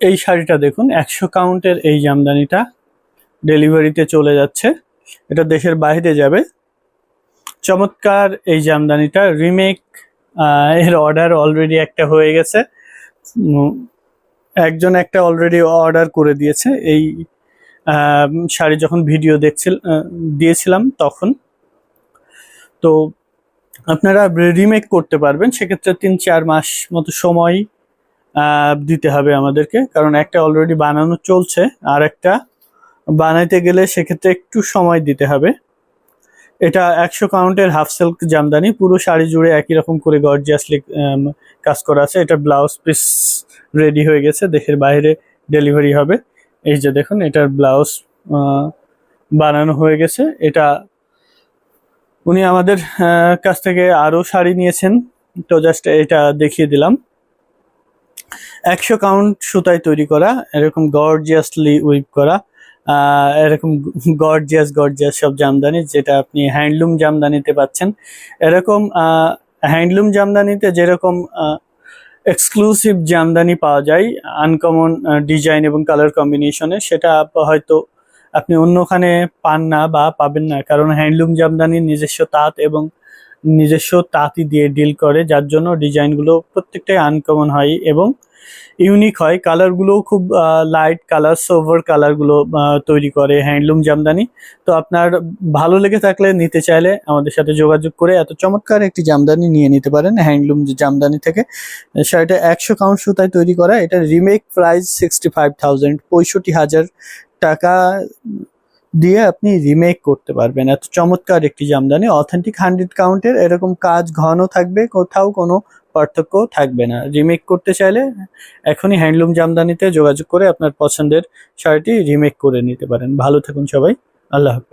এই শাড়িটা দেখুন, 100 কাউন্টের এই জামদানিটা ডেলিভারিতে চলে যাচ্ছে, এটা দেশের বাইরে যাবে। চমৎকার এই জামদানিটা রিমেক, এর অর্ডার অলরেডি একটা হয়ে গেছে, একজন একটা অলরেডি অর্ডার করে দিয়েছে। এই শাড়ি যখন ভিডিও দিয়েছিলাম তখন। তো আপনারা রিমেক করতে পারবেন, সেক্ষেত্রে 3-4 মাস মতো সময় দিতে হবে আমাদেরকে, কারণ একটা অলরেডি বানানো চলছে, আর একটা বানাইতে গেলে সেক্ষেত্রে একটু সময় দিতে হবে। এটা 100 কাউন্টের হাফ সিল্ক জামদানি, পুরো শাড়ি জুড়ে একই রকম করে গর্জিয়াসলি কাজ করা আছে। এটা ব্লাউজ পিস রেডি হয়ে গেছে, দেশের বাইরে ডেলিভারি হবে। এই যে দেখুন, এটার ব্লাউজ বানানো হয়ে গেছে। এটা উনি আমাদের কাছ থেকে আরো শাড়ি নিয়েছেন, তো জাস্ট এটা দেখিয়ে দিলাম। 100 কাউন্ট সুতায় তৈরি করা, এরকম গর্জিয়াসলি উইভ করা, এরকম গর্জিয়াস সব জামদানি, যেটা আপনি হ্যান্ডলুম জামদানিতে পাচ্ছেন। এরকম হ্যান্ডলুম জামদানিতে যেরকম এক্সক্লুসিভ জামদানি পাওয়া যায় আনকমন ডিজাইন এবং কালার কম্বিনেশনে, সেটা হয়তো আপনি অন্যখানে পান না বা পাবেন না, কারণ হ্যান্ডলুম জামদানি নিজস্ব তাঁত এবং নিজস্ব তাঁতই দিয়ে ডিল করে, যার জন্য ডিজাইনগুলো প্রত্যেকটাই আনকমন হয় এবং ইউনিক হয়। কালারগুলোও খুব লাইট কালার, সোভার কালারগুলো তৈরি করে হ্যান্ডলুম জামদানি। তো আপনার ভালো লেগে থাকলে, নিতে চাইলে আমাদের সাথে যোগাযোগ করে এত চমৎকার একটি জামদানি নিয়ে নিতে পারেন হ্যান্ডলুম জামদানি থেকে। শাড়িটা 100 কাউন্ট সুতায় তৈরি করা, এটা রিমেক প্রাইস 65,000, 65,000 টাকা দিয়ে আপনি রিমেক করতে পারবেন। এত চমৎকার একটি জামদানি, অথেন্টিক 100 কাউন্টের, এরকম কাজ ঘন থাকবে, কোথাও কোনো পার্থক্য থাকবে না। রিমেক করতে চাইলে এখনই হ্যান্ডলুম জামদানিতে যোগাযোগ করে আপনার পছন্দের শাড়িটি রিমেক করে নিতে পারেন। ভালো থাকুন সবাই, আল্লাহ হাফেজ।